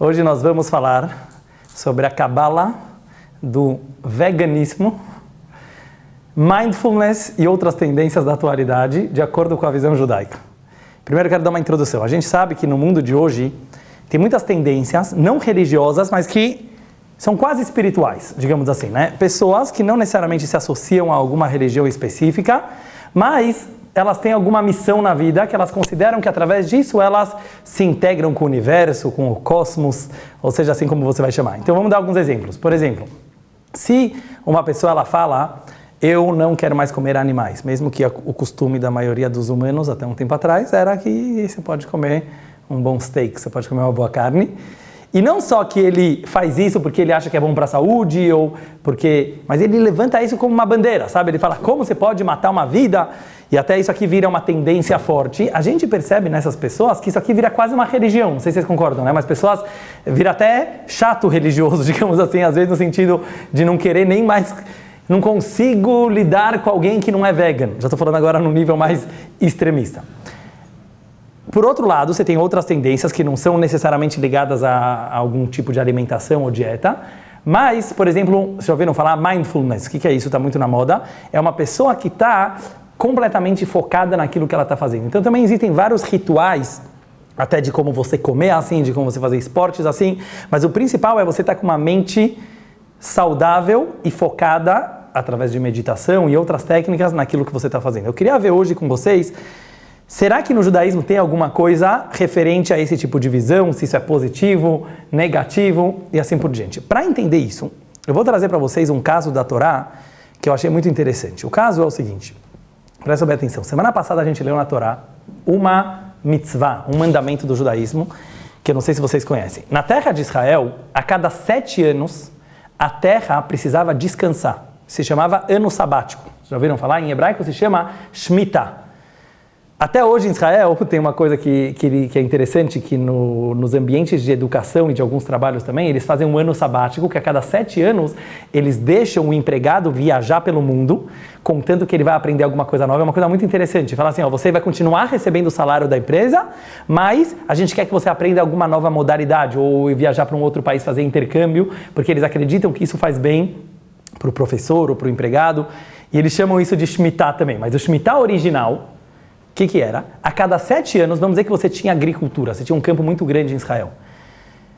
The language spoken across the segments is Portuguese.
Hoje nós vamos falar sobre a Kabbalah do veganismo, mindfulness e outras tendências da atualidade, de acordo com a visão judaica. Primeiro eu quero dar uma introdução. A gente sabe que no mundo de hoje tem muitas tendências não religiosas, mas que são quase espirituais, digamos assim, né? Pessoas que não necessariamente se associam a alguma religião específica, mas elas têm alguma missão na vida que elas consideram que através disso elas se integram com o universo, com o cosmos, ou seja, assim como você vai chamar. Então vamos dar alguns exemplos. Por exemplo, se uma pessoa ela fala, eu não quero mais comer animais, mesmo que o costume da maioria dos humanos até um tempo atrás era que você pode comer um bom steak, você pode comer uma boa carne. E não só que ele faz isso porque ele acha que é bom para a saúde, mas ele levanta isso como uma bandeira, sabe? Ele fala, como você pode matar uma vida? E até isso aqui vira uma tendência forte. A gente percebe nessas pessoas que isso aqui vira quase uma religião, não sei se vocês concordam, né? Mas pessoas vira até chato religioso, digamos assim, às vezes no sentido de não querer nem mais, não consigo lidar com alguém que não é vegan. Já estou falando agora no nível mais extremista. Por outro lado, você tem outras tendências que não são necessariamente ligadas a algum tipo de alimentação ou dieta, mas, por exemplo, vocês já ouviram falar mindfulness? O que é isso? Está muito na moda. É uma pessoa que está completamente focada naquilo que ela está fazendo. Então também existem vários rituais, até de como você comer assim, de como você fazer esportes assim, mas o principal é você estar com uma mente saudável e focada através de meditação e outras técnicas naquilo que você está fazendo. Eu queria ver hoje com vocês, será que no judaísmo tem alguma coisa referente a esse tipo de visão, se isso é positivo, negativo e assim por diante? Para entender isso, eu vou trazer para vocês um caso da Torá que eu achei muito interessante. O caso é o seguinte, presta bem atenção. Semana passada a gente leu na Torá uma mitzvah, um mandamento do judaísmo, que eu não sei se vocês conhecem. Na terra de Israel, a cada 7 anos, a terra precisava descansar. Se chamava ano sabático. Já ouviram falar? Em hebraico se chama Shemitah. Até hoje em Israel tem uma coisa que é interessante, que nos ambientes de educação e de alguns trabalhos também, eles fazem um ano sabático, que a cada 7 anos eles deixam o empregado viajar pelo mundo, contando que ele vai aprender alguma coisa nova. É uma coisa muito interessante. Fala assim, você vai continuar recebendo o salário da empresa, mas a gente quer que você aprenda alguma nova modalidade, ou viajar para um outro país fazer intercâmbio, porque eles acreditam que isso faz bem para o professor ou para o empregado, e eles chamam isso de Shemitah também. Mas o Shemitah original, o que era? A cada 7 anos, vamos dizer que você tinha agricultura, você tinha um campo muito grande em Israel.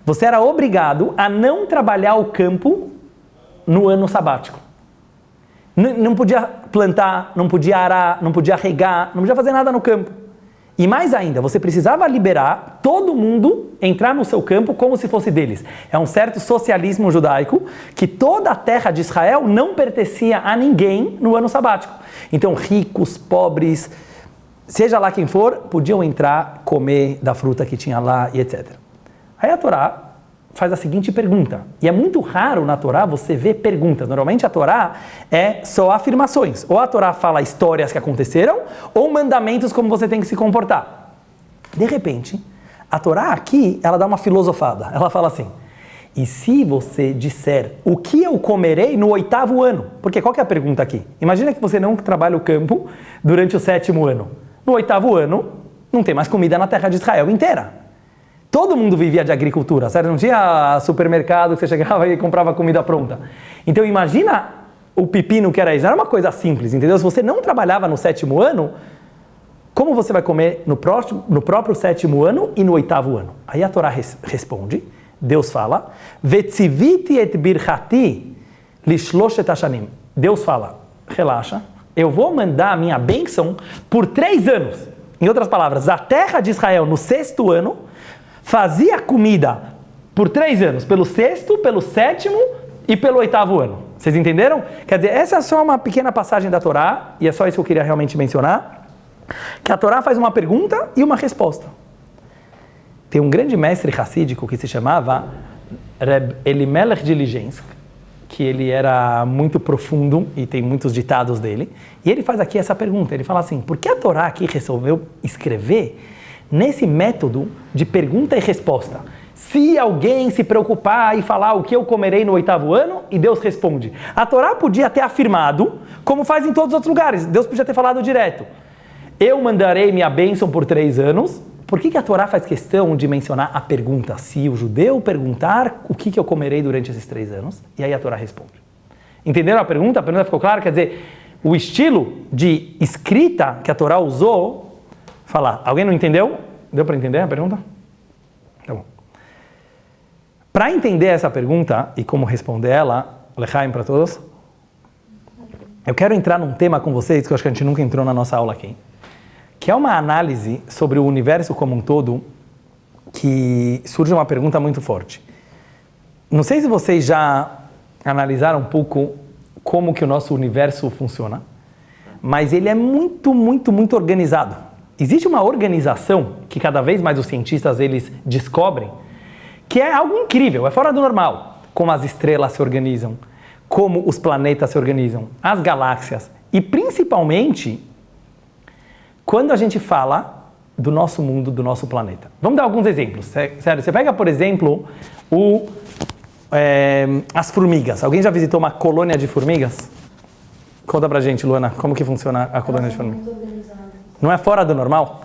Você era obrigado a não trabalhar o campo no ano sabático. Não podia plantar, não podia arar, não podia regar, não podia fazer nada no campo. E mais ainda, você precisava liberar todo mundo entrar no seu campo como se fosse deles. É um certo socialismo judaico que toda a terra de Israel não pertencia a ninguém no ano sabático. Então ricos, pobres, seja lá quem for, podiam entrar, comer da fruta que tinha lá e etc. Aí a Torá faz a seguinte pergunta, e é muito raro na Torá você ver perguntas. Normalmente a Torá é só afirmações. Ou a Torá fala histórias que aconteceram, ou mandamentos como você tem que se comportar. De repente, a Torá aqui, ela dá uma filosofada. Ela fala assim, e se você disser o que eu comerei no 8º ano? Porque qual que é a pergunta aqui? Imagina que você não trabalha o campo durante o 7º ano. No 8º ano, não tem mais comida na terra de Israel inteira. Todo mundo vivia de agricultura, certo? Não tinha supermercado que você chegava e comprava comida pronta. Então imagina o pepino que era isso. Não era uma coisa simples, entendeu? Se você não trabalhava no 7º ano, como você vai comer no próprio 7º ano e no 8º ano? Aí a Torá responde, Deus fala, Vetziviti et birchati lishloshet hashanim. Deus fala, relaxa, eu vou mandar a minha bênção por 3 anos. Em outras palavras, a terra de Israel no 6º ano fazia comida por 3 anos, pelo 6º, pelo 7º e pelo 8º ano. Vocês entenderam? Quer dizer, essa é só uma pequena passagem da Torá, e é só isso que eu queria realmente mencionar, que a Torá faz uma pergunta e uma resposta. Tem um grande mestre hassídico que se chamava Reb Elimelech de Ligensk, que ele era muito profundo e tem muitos ditados dele, e ele faz aqui essa pergunta, ele fala assim, por que a Torá aqui resolveu escrever nesse método de pergunta e resposta? Se alguém se preocupar e falar o que eu comerei no 8º ano, e Deus responde. A Torá podia ter afirmado, como faz em todos os outros lugares, Deus podia ter falado direto, eu mandarei minha bênção por 3 anos, por que a Torá faz questão de mencionar a pergunta? Se o judeu perguntar o que eu comerei durante esses 3 anos, e aí a Torá responde. Entenderam a pergunta? A pergunta ficou clara? Quer dizer, o estilo de escrita que a Torá usou, falar, alguém não entendeu? Deu para entender a pergunta? Tá bom. Para entender essa pergunta e como responder ela, Lechaim para todos, eu quero entrar num tema com vocês que eu acho que a gente nunca entrou na nossa aula aqui, que é uma análise sobre o universo como um todo, que surge uma pergunta muito forte. Não sei se vocês já analisaram um pouco como que o nosso universo funciona, mas ele é muito, muito, muito organizado. Existe uma organização que cada vez mais os cientistas eles descobrem, que é algo incrível, é fora do normal. Como as estrelas se organizam, como os planetas se organizam, as galáxias e principalmente quando a gente fala do nosso mundo, do nosso planeta. Vamos dar alguns exemplos, sério. Você pega, por exemplo, as formigas. Alguém já visitou uma colônia de formigas? Conta pra gente, Luana, como que funciona a colônia de formigas? Não é fora do normal?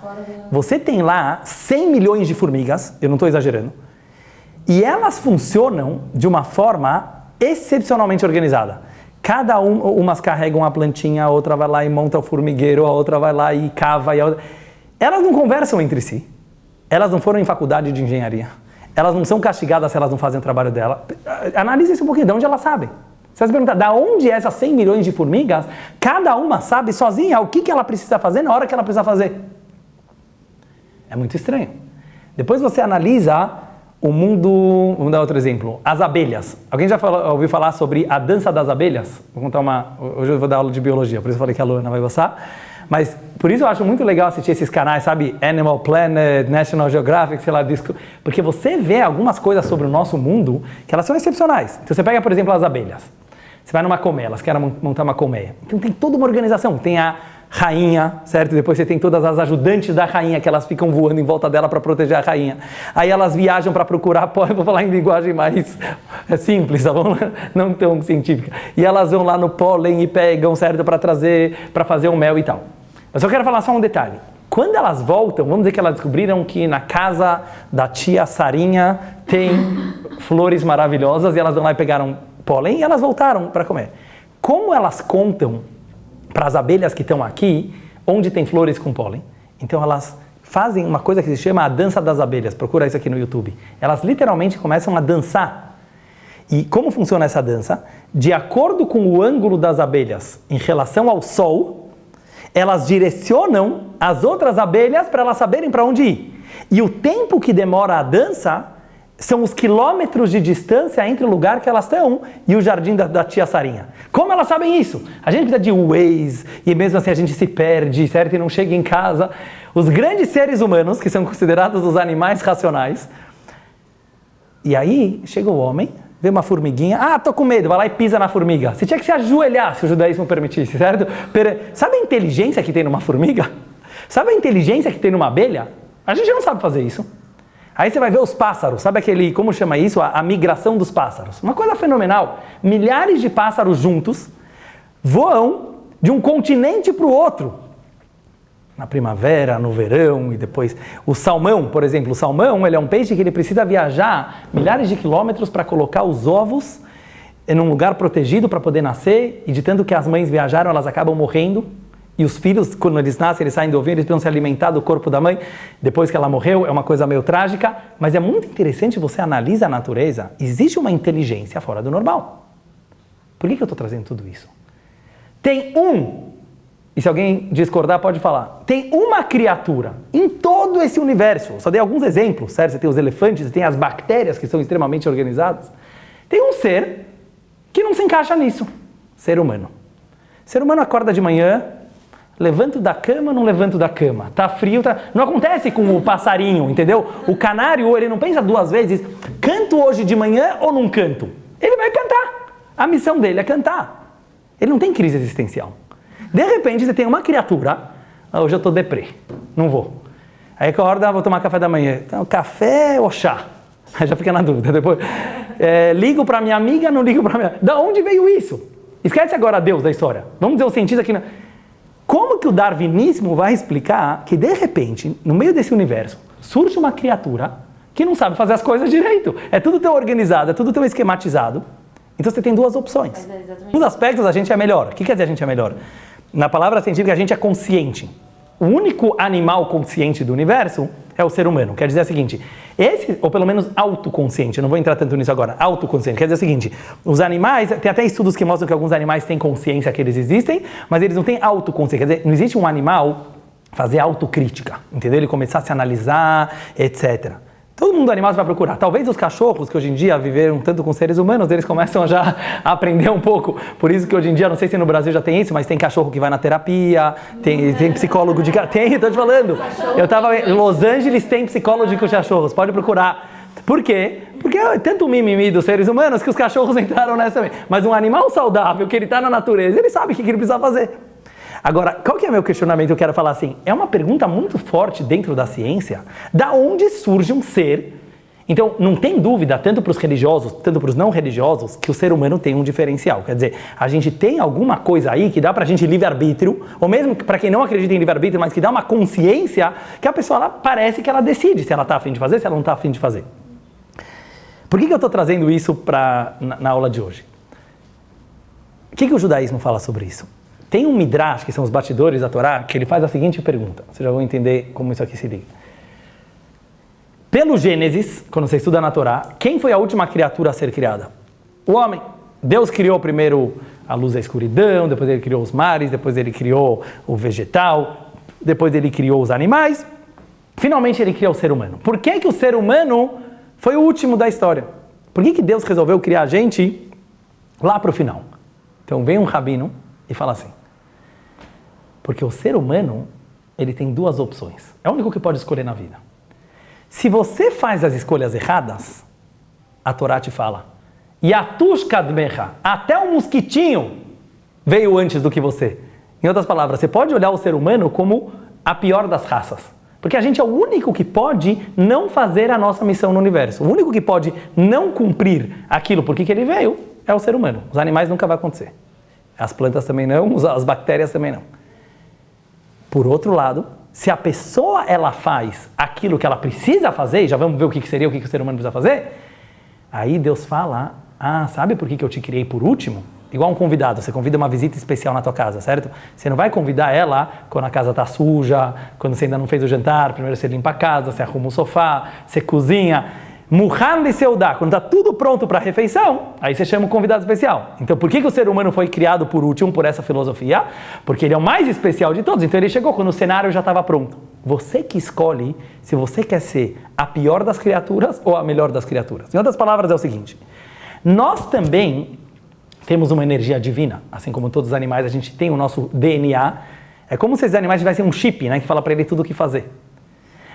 Você tem lá 100 milhões de formigas, eu não estou exagerando, e elas funcionam de uma forma excepcionalmente organizada. Cada umas carregam a plantinha, a outra vai lá e monta o formigueiro, a outra vai lá e cava. Elas não conversam entre si. Elas não foram em faculdade de engenharia. Elas não são castigadas se elas não fazem o trabalho dela. Analise isso um pouquinho, de onde elas sabem. Você vai se perguntar, da onde essas 100 milhões de formigas, cada uma sabe sozinha o que ela precisa fazer na hora que ela precisa fazer. É muito estranho. Depois você analisa o mundo, vamos dar outro exemplo, as abelhas. Alguém já ouviu falar sobre a dança das abelhas? Vou contar hoje eu vou dar aula de biologia, por isso eu falei que a Luana vai gostar. Mas por isso eu acho muito legal assistir esses canais, sabe? Animal Planet, National Geographic, sei lá, porque você vê algumas coisas sobre o nosso mundo que elas são excepcionais. Então você pega, por exemplo, as abelhas. Você vai numa colmeia, elas querem montar uma colmeia. Então tem toda uma organização, tem a rainha, certo? Depois você tem todas as ajudantes da rainha, que elas ficam voando em volta dela para proteger a rainha. Aí elas viajam para procurar, vou falar em linguagem mais simples, tá bom? Não tão científica. E elas vão lá no pólen e pegam, certo? Para trazer, para fazer o mel e tal. Mas eu quero falar só um detalhe. Quando elas voltam, vamos dizer que elas descobriram que na casa da tia Sarinha tem flores maravilhosas e elas vão lá e pegaram pólen e elas voltaram para comer. Como elas contam para as abelhas que estão aqui, onde tem flores com pólen? Então elas fazem uma coisa que se chama a dança das abelhas. Procura isso aqui no YouTube. Elas literalmente começam a dançar. E como funciona essa dança? De acordo com o ângulo das abelhas em relação ao sol, elas direcionam as outras abelhas para elas saberem para onde ir. E o tempo que demora a dança são os quilômetros de distância entre o lugar que elas estão e o jardim da tia Sarinha. Como elas sabem isso? A gente precisa de Waze e mesmo assim a gente se perde, certo? E não chega em casa. Os grandes seres humanos, que são considerados os animais racionais. E aí chega o homem, vê uma formiguinha, tô com medo, vai lá e pisa na formiga. Você tinha que se ajoelhar se o judaísmo permitisse, certo? Sabe a inteligência que tem numa formiga? Sabe a inteligência que tem numa abelha? A gente não sabe fazer isso. Aí você vai ver os pássaros, sabe aquele, como chama isso? A migração dos pássaros. Uma coisa fenomenal. Milhares de pássaros juntos voam de um continente para o outro. Na primavera, no verão e depois. O salmão, por exemplo, o salmão ele é um peixe que ele precisa viajar milhares de quilômetros para colocar os ovos em um lugar protegido para poder nascer. E de tanto que as mães viajaram, elas acabam morrendo. E os filhos, quando eles nascem, eles saem do ovinho, eles precisam se alimentar do corpo da mãe. Depois que ela morreu, é uma coisa meio trágica. Mas é muito interessante, você analisa a natureza. Existe uma inteligência fora do normal. Por que eu estou trazendo tudo isso? E se alguém discordar, pode falar. Tem uma criatura em todo esse universo. Só dei alguns exemplos, certo? Você tem os elefantes, você tem as bactérias que são extremamente organizadas. Tem um ser que não se encaixa nisso. Ser humano. Ser humano acorda de manhã... Levanto da cama, não levanto da cama. Tá frio, tá... Não acontece com o passarinho, entendeu? O canário, ele não pensa 2 vezes, canto hoje de manhã ou não canto? Ele vai cantar. A missão dele é cantar. Ele não tem crise existencial. De repente, você tem uma criatura, hoje eu tô deprê, não vou. Aí acorda, vou tomar café da manhã. Então, café ou chá? Aí já fica na dúvida. Depois, ligo para minha amiga, não ligo para minha... Da onde veio isso? Esquece agora Deus da história. Vamos dizer o cientista aqui... Como que o darwinismo vai explicar que, de repente, no meio desse universo, surge uma criatura que não sabe fazer as coisas direito. É tudo tão organizado, é tudo tão esquematizado. Então você tem duas opções. Nos aspectos a gente é melhor. O que quer dizer a gente é melhor? Na palavra científica a gente é consciente. O único animal consciente do universo é o ser humano. Quer dizer o seguinte, ou pelo menos autoconsciente, eu não vou entrar tanto nisso agora, autoconsciente. Quer dizer o seguinte, os animais, tem até estudos que mostram que alguns animais têm consciência que eles existem, mas eles não têm autoconsciência. Quer dizer, não existe um animal fazer autocrítica, entendeu? Ele começar a se analisar, etc. Todo mundo animal vai procurar. Talvez os cachorros, que hoje em dia viveram tanto com seres humanos, eles começam já a aprender um pouco. Por isso que hoje em dia, não sei se no Brasil já tem isso, mas tem cachorro que vai na terapia, tem psicólogo de... Tem, tô te falando. Eu estava em Los Angeles, tem psicólogo de cachorros, pode procurar. Por quê? Porque é tanto o mimimi dos seres humanos que os cachorros entraram nessa também. Mas um animal saudável, que ele está na natureza, ele sabe o que ele precisa fazer. Agora, qual que é o meu questionamento? Eu quero falar assim, é uma pergunta muito forte dentro da ciência, da onde surge um ser. Então, não tem dúvida, tanto para os religiosos, tanto para os não religiosos, que o ser humano tem um diferencial. Quer dizer, a gente tem alguma coisa aí que dá para a gente livre-arbítrio, ou mesmo para quem não acredita em livre-arbítrio, mas que dá uma consciência que a pessoa ela, parece que ela decide se ela está a fim de fazer, se ela não está a fim de fazer. Por que eu estou trazendo isso na aula de hoje? O que o judaísmo fala sobre isso? Tem um Midrash, que são os bastidores da Torá, que ele faz a seguinte pergunta. Vocês já vão entender como isso aqui se liga. Pelo Gênesis, quando você estuda na Torá, quem foi a última criatura a ser criada? O homem. Deus criou primeiro a luz e a escuridão, depois ele criou os mares, depois ele criou o vegetal, depois ele criou os animais, finalmente ele criou o ser humano. Por que o ser humano foi o último da história? Por que Deus resolveu criar a gente lá para o final? Então vem um rabino e fala assim, porque o ser humano, ele tem duas opções. É o único que pode escolher na vida. Se você faz as escolhas erradas, a Torá te fala, Yatush kadmecha, até um mosquitinho veio antes do que você. Em outras palavras, você pode olhar o ser humano como a pior das raças. Porque a gente é o único que pode não fazer a nossa missão no universo. O único que pode não cumprir aquilo por que ele veio é o ser humano. Os animais nunca vai acontecer. As plantas também não, as bactérias também não. Por outro lado, se a pessoa ela faz aquilo que ela precisa fazer, e já vamos ver o que seria, o que o ser humano precisa fazer, aí Deus fala, sabe por que eu te criei por último? Igual um convidado, você convida uma visita especial na tua casa, certo? Você não vai convidar ela quando a casa está suja, quando você ainda não fez o jantar, primeiro você limpa a casa, você arruma o sofá, você cozinha. Muhan li seudá, quando está tudo pronto para a refeição, aí você chama um convidado especial. Então por que o ser humano foi criado por último, por essa filosofia? Porque ele é o mais especial de todos, então ele chegou quando o cenário já estava pronto. Você que escolhe se você quer ser a pior das criaturas ou a melhor das criaturas. Em outras palavras é o seguinte, nós também temos uma energia divina, assim como todos os animais, a gente tem o nosso DNA. É como se esses animais tivessem um chip, né, que fala para ele tudo o que fazer.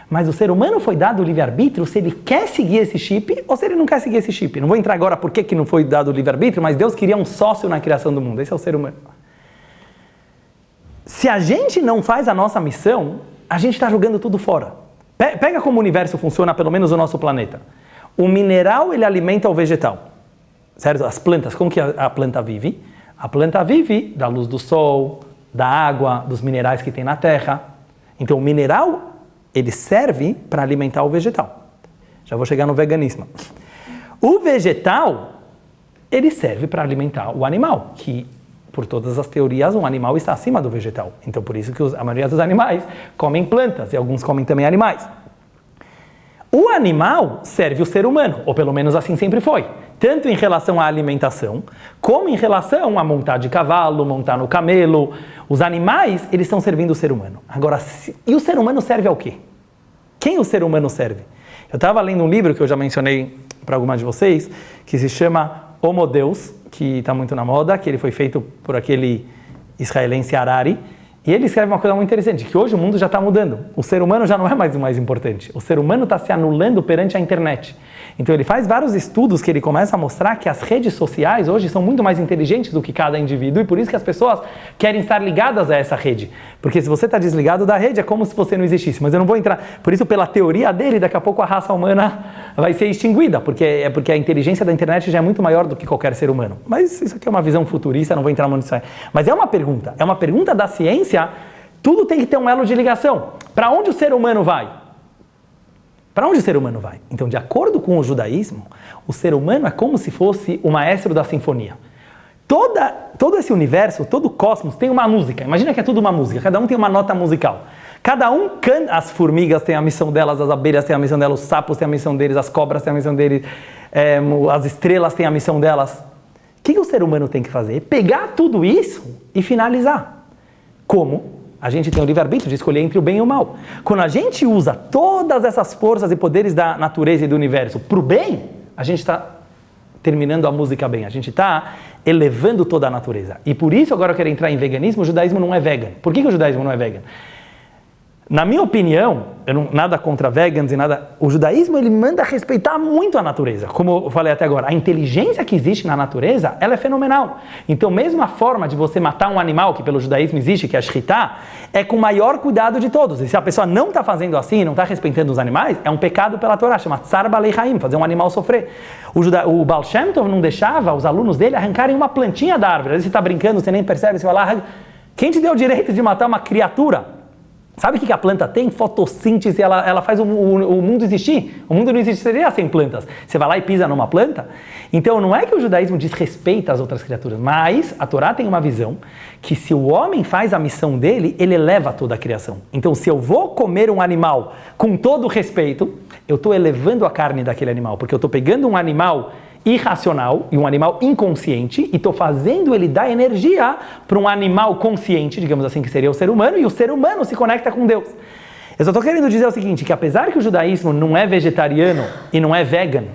Mas o ser humano foi dado o livre-arbítrio se ele quer seguir esse chip ou se ele não quer seguir esse chip. Não vou entrar agora por que não foi dado o livre-arbítrio, mas Deus queria um sócio na criação do mundo. Esse é o ser humano. Se a gente não faz a nossa missão, a gente está jogando tudo fora. Pega como o universo funciona, pelo menos o nosso planeta. O mineral, ele alimenta o vegetal. Certo? As plantas, como que a planta vive? A planta vive da luz do sol, da água, dos minerais que tem na terra. Então o mineral, ele serve para alimentar o vegetal. Já vou chegar no veganismo. O vegetal, ele serve para alimentar o animal, que por todas as teorias um animal está acima do vegetal. Então por isso que a maioria dos animais comem plantas e alguns comem também animais. O animal serve o ser humano, ou pelo menos assim sempre foi. Tanto em relação à alimentação, como em relação a montar de cavalo, montar no camelo. Os animais, eles estão servindo o ser humano. Agora, e o ser humano serve ao quê? Quem o ser humano serve? Eu estava lendo um livro que eu já mencionei para algumas de vocês, que se chama Homo Deus, que está muito na moda, que ele foi feito por aquele israelense Harari. E ele escreve uma coisa muito interessante, que hoje o mundo já está mudando. O ser humano já não é mais o mais importante. O ser humano está se anulando perante a internet. Então ele faz vários estudos que ele começa a mostrar que as redes sociais hoje são muito mais inteligentes do que cada indivíduo e por isso que as pessoas querem estar ligadas a essa rede. Porque se você está desligado da rede é como se você não existisse. Mas eu não vou entrar... Por isso, pela teoria dele, daqui a pouco a raça humana vai ser extinguida. Porque a inteligência da internet já é muito maior do que qualquer ser humano. Mas isso aqui é uma visão futurista, não vou entrar muito nisso aí. Mas é uma pergunta da ciência. Tudo tem que ter um elo de ligação. Para onde o ser humano vai? Para onde o ser humano vai? Então, de acordo com o judaísmo, o ser humano é como se fosse o maestro da sinfonia. Todo esse universo, todo o cosmos tem uma música. Imagina que é tudo uma música, cada um tem uma nota musical. Cada um canta, as formigas têm a missão delas, as abelhas têm a missão delas, os sapos têm a missão deles, as cobras têm a missão deles, as estrelas têm a missão delas. O que o ser humano tem que fazer? Pegar tudo isso e finalizar. Como? A gente tem o livre-arbítrio de escolher entre o bem e o mal. Quando a gente usa todas essas forças e poderes da natureza e do universo para o bem, a gente está terminando a música bem, a gente está elevando toda a natureza. E por isso, agora eu quero entrar em veganismo, o judaísmo não é vegan. Por que o judaísmo não é vegan? Na minha opinião, nada contra vegans e nada, o judaísmo ele manda respeitar muito a natureza. Como eu falei até agora, a inteligência que existe na natureza, ela é fenomenal. Então, mesmo a forma de você matar um animal, que pelo judaísmo existe, que é a shritá, é com o maior cuidado de todos. E se a pessoa não está fazendo assim, não está respeitando os animais, é um pecado pela Torá, chama tsar balei haim, fazer um animal sofrer. O Baal Shem Tov não deixava os alunos dele arrancarem uma plantinha da árvore. Às vezes você está brincando, você nem percebe, você vai lá, quem te deu o direito de matar uma criatura? Sabe o que a planta tem? Fotossíntese, ela faz o mundo existir. O mundo não existiria sem plantas. Você vai lá e pisa numa planta. Então não é que o judaísmo desrespeita as outras criaturas, mas a Torá tem uma visão que se o homem faz a missão dele, ele eleva toda a criação. Então se eu vou comer um animal com todo o respeito, eu estou elevando a carne daquele animal, porque eu estou pegando um animal irracional e um animal inconsciente e estou fazendo ele dar energia para um animal consciente, digamos assim, que seria o ser humano, e o ser humano se conecta com Deus. Eu só estou querendo dizer o seguinte, que apesar que o judaísmo não é vegetariano e não é vegan,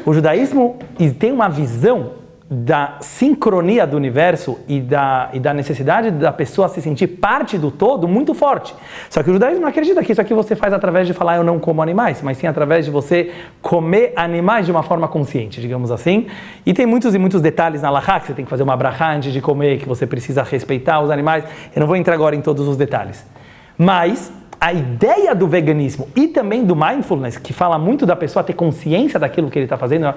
o judaísmo tem uma visão da sincronia do universo e da necessidade da pessoa se sentir parte do todo muito forte. Só que o judaísmo não acredita que isso aqui você faz através de falar eu não como animais, mas sim através de você comer animais de uma forma consciente, digamos assim. E tem muitos e muitos detalhes na Halakha, que você tem que fazer uma brachá antes de comer, que você precisa respeitar os animais. Eu não vou entrar agora em todos os detalhes. Mas a ideia do veganismo e também do mindfulness, que fala muito da pessoa ter consciência daquilo que ele está fazendo,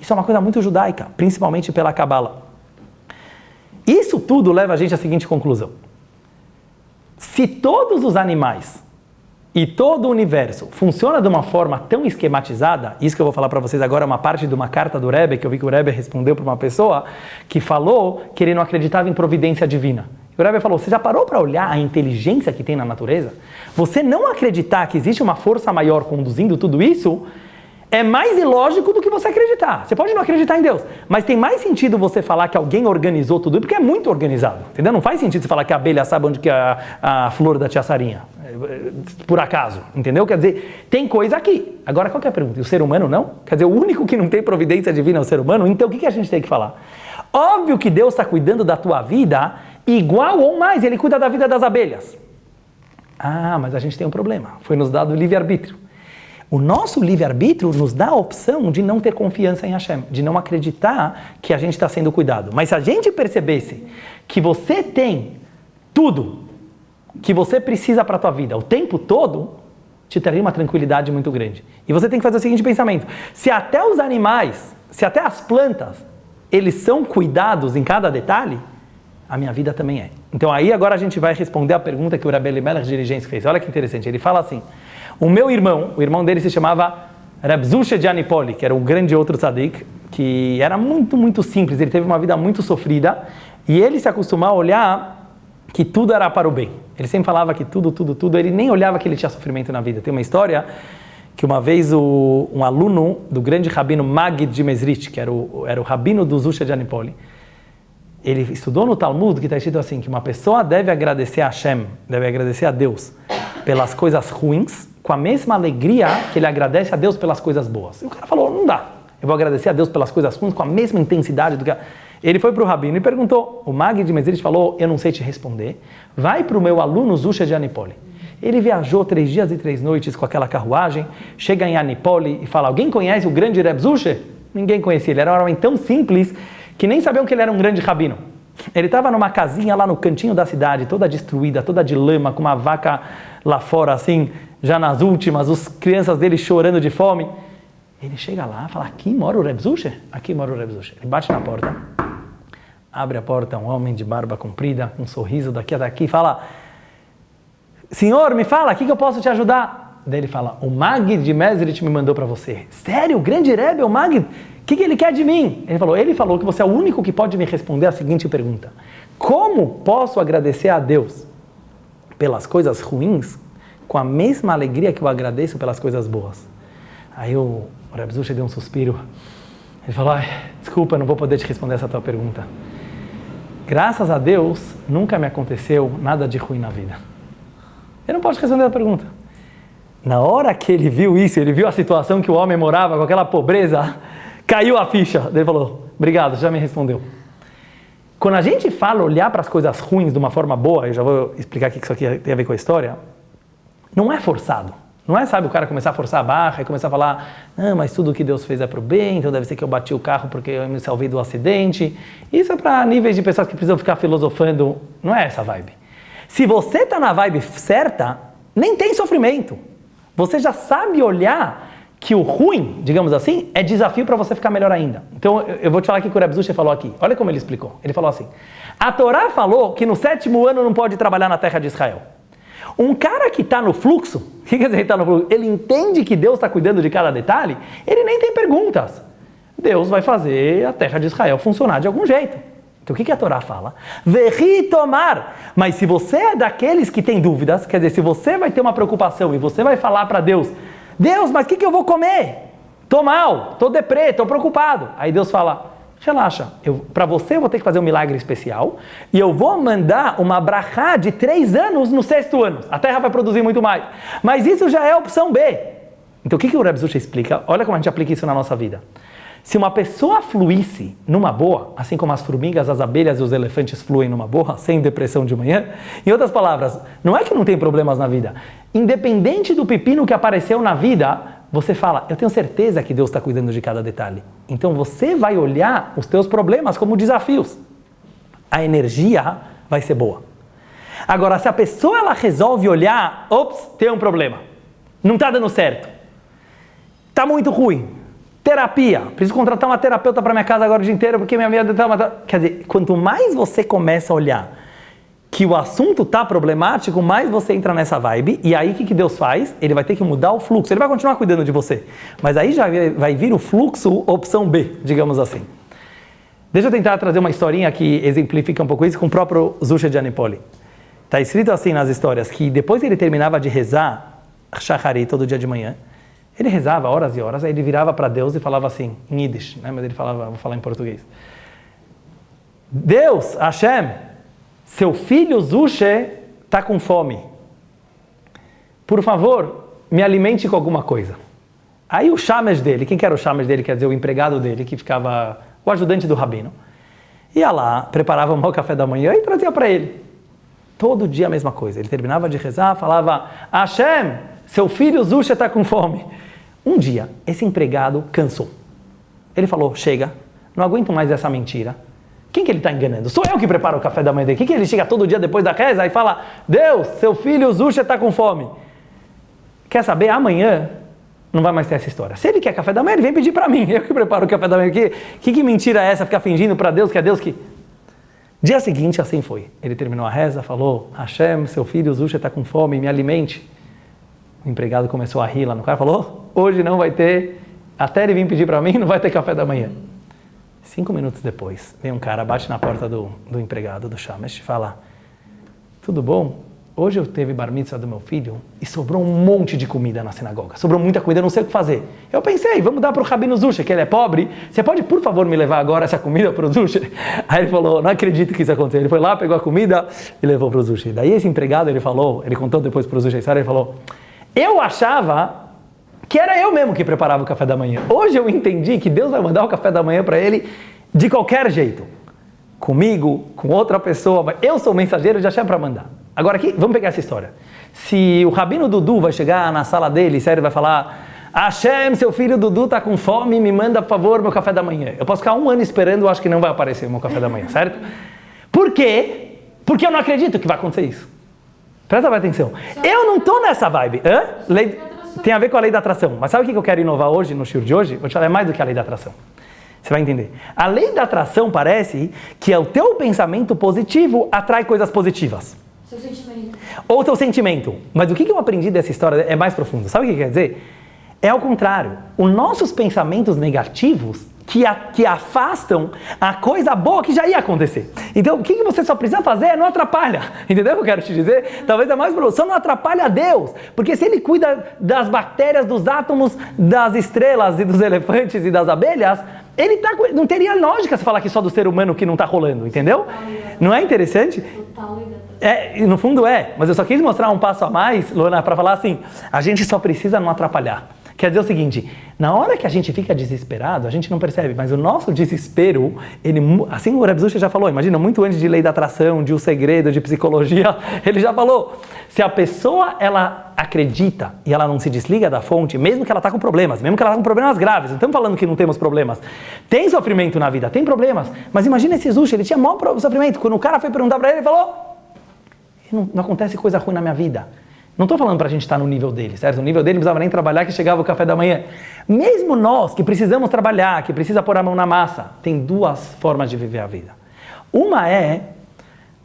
isso é uma coisa muito judaica, principalmente pela Kabbalah. Isso tudo leva a gente à seguinte conclusão. Se todos os animais e todo o universo funciona de uma forma tão esquematizada, isso que eu vou falar para vocês agora é uma parte de uma carta do Rebbe, que eu vi que o Rebbe respondeu para uma pessoa que falou que ele não acreditava em providência divina. O Rebbe falou, você já parou para olhar a inteligência que tem na natureza? Você não acreditar que existe uma força maior conduzindo tudo isso é mais ilógico do que você acreditar. Você pode não acreditar em Deus, mas tem mais sentido você falar que alguém organizou tudo, porque é muito organizado, entendeu? Não faz sentido você falar que a abelha sabe onde que é a flor da tia Sarinha, por acaso, entendeu? Quer dizer, tem coisa aqui. Agora, qual que é a pergunta? E o ser humano não? Quer dizer, o único que não tem providência divina é o ser humano? Então, o que a gente tem que falar? Óbvio que Deus está cuidando da tua vida igual ou mais, Ele cuida da vida das abelhas. Ah, mas a gente tem um problema. Foi nos dado o livre-arbítrio. O nosso livre-arbítrio nos dá a opção de não ter confiança em Hashem, de não acreditar que a gente está sendo cuidado. Mas se a gente percebesse que você tem tudo que você precisa para a tua vida o tempo todo, te traria uma tranquilidade muito grande. E você tem que fazer o seguinte pensamento. Se até os animais, se até as plantas, eles são cuidados em cada detalhe, a minha vida também é. Então aí agora a gente vai responder a pergunta que o Rabbi Elimelech Dirigentes fez. Olha que interessante, ele fala assim, o meu irmão, o irmão dele se chamava Reb Zusha de Anipoli, que era um grande outro tzadik, que era muito, muito simples, ele teve uma vida muito sofrida, e ele se acostumou a olhar que tudo era para o bem. Ele sempre falava que tudo, ele nem olhava que ele tinha sofrimento na vida. Tem uma história que uma vez um aluno do grande rabino Magid de Mezrich, que era o rabino do Zusha de Anipoli, ele estudou no Talmud que está escrito assim, que uma pessoa deve agradecer a Hashem, deve agradecer a Deus pelas coisas ruins, com a mesma alegria que ele agradece a Deus pelas coisas boas. E o cara falou, não dá, eu vou agradecer a Deus pelas coisas ruins com a mesma intensidade do que... Ele foi para o rabino e perguntou, o Magid de Mezrich falou, eu não sei te responder, vai para o meu aluno Zusha de Anipoli. Ele viajou 3 dias e 3 noites com aquela carruagem, chega em Anipoli e fala, alguém conhece o grande Reb Zusha? Ninguém conhecia, ele era um homem tão simples que nem sabiam que ele era um grande rabino. Ele estava numa casinha lá no cantinho da cidade, toda destruída, toda de lama, com uma vaca lá fora, assim, já nas últimas, as crianças dele chorando de fome. Ele chega lá e fala, aqui mora o Reb Zusha? Aqui mora o Reb Zusha. Ele bate na porta, abre a porta, um homem de barba comprida, com um sorriso daqui a daqui, fala, senhor, me fala, o que eu posso te ajudar? Daí ele fala, o Magid de Mezrich me mandou para você. Sério? O grande Rebbe, o Magid? O que ele quer de mim? Ele falou que você é o único que pode me responder a seguinte pergunta. Como posso agradecer a Deus pelas coisas ruins com a mesma alegria que eu agradeço pelas coisas boas? Aí o Reb Zusha deu um suspiro. Ele falou, desculpa, não vou poder te responder essa tua pergunta. Graças a Deus, nunca me aconteceu nada de ruim na vida. Eu não posso responder a pergunta. Na hora que ele viu isso, ele viu a situação que o homem morava, com aquela pobreza, caiu a ficha. Ele falou, obrigado, já me respondeu. Quando a gente fala olhar para as coisas ruins de uma forma boa, eu já vou explicar o que isso aqui tem a ver com a história, não é forçado. Não é, sabe, o cara começar a forçar a barra e começar a falar, mas tudo que Deus fez é para o bem, então deve ser que eu bati o carro porque eu me salvei do acidente. Isso é para níveis de pessoas que precisam ficar filosofando, não é essa vibe. Se você está na vibe certa, nem tem sofrimento. Você já sabe olhar que o ruim, digamos assim, é desafio para você ficar melhor ainda. Então, eu vou te falar aqui que o Reb Zusha falou aqui. Olha como ele explicou. Ele falou assim, a Torá falou que no 7º ano não pode trabalhar na terra de Israel. Um cara que está no fluxo, o que quer dizer está no fluxo? Ele entende que Deus está cuidando de cada detalhe, ele nem tem perguntas. Deus vai fazer a terra de Israel funcionar de algum jeito. Então o que a Torá fala? Vehi tomar. Mas se você é daqueles que tem dúvidas, quer dizer, se você vai ter uma preocupação e você vai falar para Deus, Deus, mas o que eu vou comer? Tô mal, tô deprê, tô preocupado. Aí Deus fala, relaxa, para você eu vou ter que fazer um milagre especial e eu vou mandar uma brachá de 3 anos no 6º ano. A terra vai produzir muito mais. Mas isso já é a opção B. Então o que o Reb Zusha explica? Olha como a gente aplica isso na nossa vida. Se uma pessoa fluísse numa boa, assim como as formigas, as abelhas e os elefantes fluem numa boa, sem depressão de manhã, em outras palavras, não é que não tem problemas na vida. Independente do pepino que apareceu na vida, você fala, eu tenho certeza que Deus está cuidando de cada detalhe. Então você vai olhar os teus problemas como desafios. A energia vai ser boa. Agora, se a pessoa ela resolve olhar, tem um problema. Não está dando certo. Está muito ruim. Terapia. Preciso contratar uma terapeuta para minha casa agora o dia inteiro porque minha vida está... Quer dizer, quanto mais você começa a olhar que o assunto está problemático, mais você entra nessa vibe, e aí o que Deus faz? Ele vai ter que mudar o fluxo, ele vai continuar cuidando de você, mas aí já vai vir o fluxo opção B, digamos assim. Deixa eu tentar trazer uma historinha que exemplifica um pouco isso com o próprio Zusha de Anipoli. Está escrito assim nas histórias, que depois ele terminava de rezar, Shachari, todo dia de manhã, ele rezava horas e horas, aí ele virava para Deus e falava assim, em Yiddish, né? Mas ele falava, vou falar em português. Deus, Hashem, seu filho Zusha está com fome. Por favor, me alimente com alguma coisa. Aí o shamesh dele, quem que era o shamesh dele? Quer dizer, o empregado dele, que ficava o ajudante do rabino, ia lá, preparava um mau café da manhã e trazia para ele. Todo dia a mesma coisa. Ele terminava de rezar, falava, Hashem, seu filho Zusha está com fome. Um dia, esse empregado cansou. Ele falou, chega, não aguento mais essa mentira. Quem que ele está enganando? Sou eu que preparo o café da manhã dele. Quem que ele chega todo dia depois da reza e fala, Deus, seu filho Zusha está com fome. Quer saber? Amanhã não vai mais ter essa história. Se ele quer café da manhã, ele vem pedir para mim. Eu que preparo o café da manhã. Que mentira é essa? Ficar fingindo para Deus que é Deus que... Dia seguinte, assim foi. Ele terminou a reza, falou, Hashem, seu filho Zusha está com fome, me alimente. O empregado começou a rir lá no cara, falou, hoje não vai ter, até ele vir pedir para mim, não vai ter café da manhã. 5 minutos depois, vem um cara, bate na porta do empregado, do shamesh, e fala, tudo bom? Hoje eu teve bar mitzvah do meu filho e sobrou um monte de comida na sinagoga. Sobrou muita comida, eu não sei o que fazer. Eu pensei, vamos dar para o Rabino Zusha, que ele é pobre. Você pode, por favor, me levar agora essa comida para o Zusha? Aí ele falou, não acredito que isso aconteceu. Ele foi lá, pegou a comida e levou para o Zusha. Daí esse empregado, ele contou depois para o Zusha a história, ele falou, eu achava que era eu mesmo que preparava o café da manhã. Hoje eu entendi que Deus vai mandar o café da manhã para ele de qualquer jeito. Comigo, com outra pessoa, eu sou o mensageiro de Hashem para mandar. Agora aqui, vamos pegar essa história. Se o Rabino Dudu vai chegar na sala dele, sério, vai falar, Hashem, seu filho Dudu está com fome, me manda, por favor, meu café da manhã. Eu posso ficar 1 ano esperando, eu acho que não vai aparecer o meu café da manhã, certo? Por quê? Porque eu não acredito que vai acontecer isso. Presta atenção. Eu não estou nessa vibe. Tem a ver com a lei da atração. Mas sabe o que eu quero inovar hoje, no shiur de hoje? Vou te falar, é mais do que a lei da atração. Você vai entender. A lei da atração parece que é o teu pensamento positivo atrai coisas positivas. Seu sentimento. Ou teu sentimento. Mas o que eu aprendi dessa história é mais profundo. Sabe o que quer dizer? É ao contrário. Os nossos pensamentos negativos que afastam a coisa boa que já ia acontecer. Então, o que você só precisa fazer é não atrapalha. Entendeu o que eu quero te dizer? Talvez é mais só não atrapalha Deus. Porque se Ele cuida das bactérias, dos átomos, das estrelas e dos elefantes e das abelhas, Ele não teria lógica se falar que só do ser humano que não está rolando, entendeu? Não é interessante? No fundo é, mas eu só quis mostrar um passo a mais, Luana, para falar assim, a gente só precisa não atrapalhar. Quer dizer o seguinte, na hora que a gente fica desesperado, a gente não percebe, mas o nosso desespero, assim o Reb Zusha já falou, imagina, muito antes de lei da atração, de O Segredo, de psicologia, ele já falou, se a pessoa, ela acredita e ela não se desliga da fonte, mesmo que ela está com problemas, mesmo que ela está com problemas graves, não estamos falando que não temos problemas, tem sofrimento na vida, tem problemas, mas imagina esse Zusha, ele tinha maior sofrimento, quando o cara foi perguntar para ele, ele falou, não acontece coisa ruim na minha vida. Não estou falando para a gente estar no nível dele, certo? O nível dele não precisava nem trabalhar, que chegava o café da manhã. Mesmo nós, que precisamos trabalhar, que precisa pôr a mão na massa, tem duas formas de viver a vida. Uma é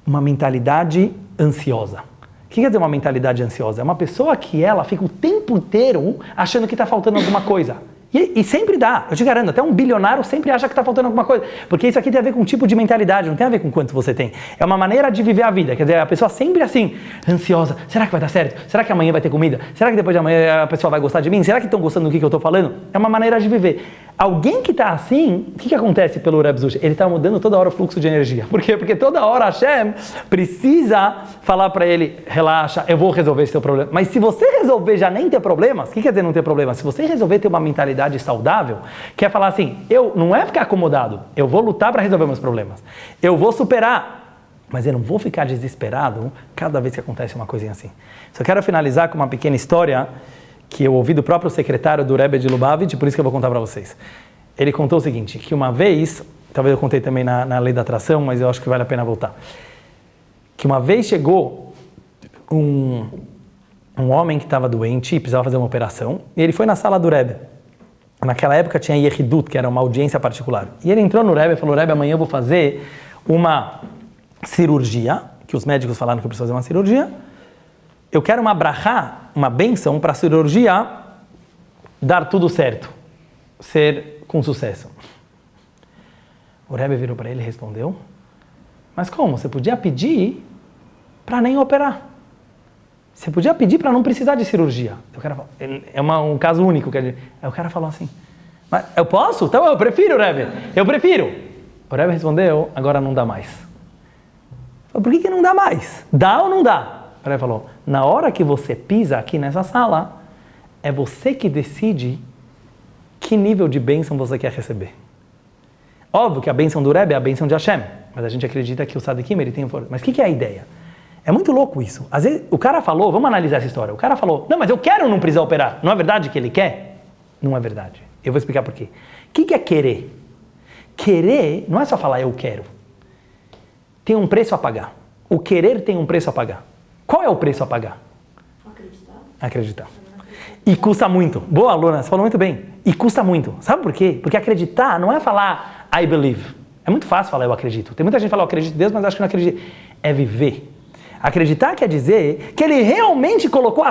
uma mentalidade ansiosa. O que quer dizer uma mentalidade ansiosa? É uma pessoa que ela fica o tempo inteiro achando que está faltando alguma coisa. E sempre dá, eu te garanto, até um bilionário sempre acha que está faltando alguma coisa, porque isso aqui tem a ver com um tipo de mentalidade, não tem a ver com quanto você tem. É uma maneira de viver a vida, quer dizer, a pessoa sempre assim, ansiosa, será que vai dar certo? Será que amanhã vai ter comida? Será que depois de amanhã a pessoa vai gostar de mim? Será que estão gostando do que eu estou falando? É uma maneira de viver. Alguém que está assim, o que acontece pelo Reb Zusha? Ele está mudando toda hora o fluxo de energia. Por quê? Porque toda hora Hashem precisa falar para ele, relaxa, eu vou resolver esse teu problema. Mas se você resolver já nem ter problemas, o que quer dizer não ter problemas? Se você resolver ter uma mentalidade saudável, quer falar assim, eu não é ficar acomodado, eu vou lutar para resolver meus problemas. Eu vou superar, mas eu não vou ficar desesperado cada vez que acontece uma coisinha assim. Só quero finalizar com uma pequena história que eu ouvi do próprio secretário do Rebbe de Lubavitch, por isso que eu vou contar para vocês. Ele contou o seguinte, que uma vez, talvez eu contei também na lei da atração, mas eu acho que vale a pena voltar, que uma vez chegou um homem que estava doente e precisava fazer uma operação, e ele foi na sala do Rebbe. Naquela época tinha Yehidut, que era uma audiência particular. E ele entrou no Rebbe e falou, Rebbe, amanhã eu vou fazer uma cirurgia, que os médicos falaram que eu preciso fazer uma cirurgia. Eu quero uma brachá, uma bênção para a cirurgia dar tudo certo, ser com sucesso. O Rebbe virou para ele e respondeu, mas como? Você podia pedir para nem operar. Você podia pedir para não precisar de cirurgia. O cara falou, é um caso único. Aí o cara falou assim, mas eu posso? Então eu prefiro, Rebbe. Eu prefiro. O Rebbe respondeu, agora não dá mais. Falei, por que não dá mais? Dá ou não dá? O Rebbe falou, na hora que você pisa aqui nessa sala, é você que decide que nível de bênção você quer receber. Óbvio que a bênção do Rebbe é a bênção de Hashem, mas a gente acredita que o Sadikim, ele tem força. Mas o que é a ideia? É muito louco isso. Às vezes o cara falou, vamos analisar essa história, o cara falou, não, mas eu quero não precisar operar. Não é verdade que ele quer? Não é verdade. Eu vou explicar por quê. O que é querer? Querer não é só falar eu quero. Tem um preço a pagar. O querer tem um preço a pagar. Qual é o preço a pagar? Acreditar. E custa muito. Boa, aluna, você falou muito bem. E custa muito. Sabe por quê? Porque acreditar não é falar I believe. É muito fácil falar eu acredito. Tem muita gente que fala eu acredito em Deus, mas acho que não acredito. É viver. Acreditar quer dizer que ele realmente colocou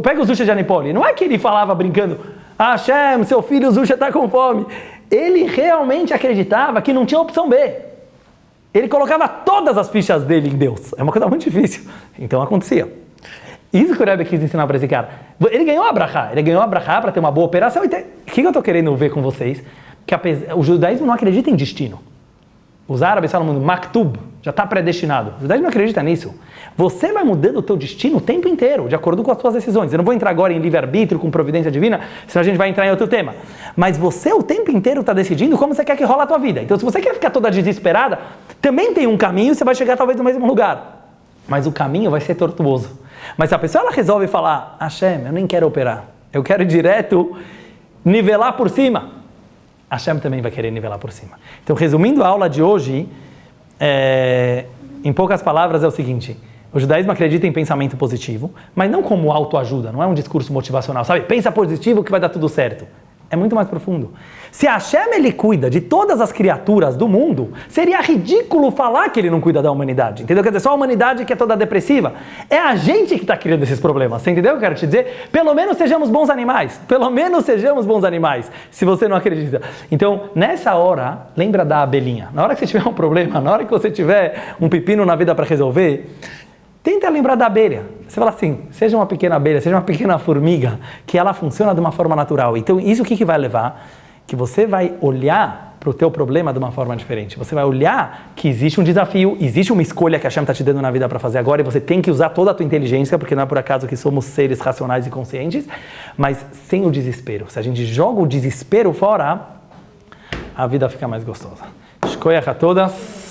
pega o Zusha de Anipoli. Não é que ele falava brincando, Hashem, seu filho Zusha está com fome. Ele realmente acreditava que não tinha opção B. Ele colocava todas as fichas dele em Deus. É uma coisa muito difícil. Então acontecia. Isso que o Rebbe quis ensinar para esse cara. Ele ganhou a brachá. Ele ganhou a brachá para ter uma boa operação. O que eu estou querendo ver com vocês? Que o judaísmo não acredita em destino. Os árabes falam muito, maktub, já está predestinado. O judaísmo não acredita nisso. Você vai mudando o teu destino o tempo inteiro, de acordo com as suas decisões. Eu não vou entrar agora em livre-arbítrio, com providência divina, senão a gente vai entrar em outro tema. Mas você o tempo inteiro está decidindo como você quer que rola a tua vida. Então se você quer ficar toda desesperada, também tem um caminho, você vai chegar talvez no mesmo lugar. Mas o caminho vai ser tortuoso. Mas se a pessoa ela resolve falar, Hashem, eu nem quero operar, eu quero ir direto nivelar por cima, Hashem também vai querer nivelar por cima. Então, resumindo a aula de hoje, em poucas palavras é o seguinte, o judaísmo acredita em pensamento positivo, mas não como autoajuda, não é um discurso motivacional, sabe? Pensa positivo que vai dar tudo certo. É muito mais profundo. Se Hashem ele cuida de todas as criaturas do mundo, seria ridículo falar que ele não cuida da humanidade. Entendeu? Quer dizer, só a humanidade que é toda depressiva. É a gente que está criando esses problemas. Você entendeu o que eu quero te dizer? Pelo menos sejamos bons animais. Pelo menos sejamos bons animais, se você não acredita. Então, nessa hora, lembra da abelhinha. Na hora que você tiver um problema, na hora que você tiver um pepino na vida para resolver, tenta lembrar da abelha. Você fala assim, seja uma pequena abelha, seja uma pequena formiga, que ela funciona de uma forma natural. Então, isso o que vai levar? Que você vai olhar para o teu problema de uma forma diferente. Você vai olhar que existe um desafio, existe uma escolha que a Hashem está te dando na vida para fazer agora e você tem que usar toda a tua inteligência, porque não é por acaso que somos seres racionais e conscientes, mas sem o desespero. Se a gente joga o desespero fora, a vida fica mais gostosa. Shkoyach a todas.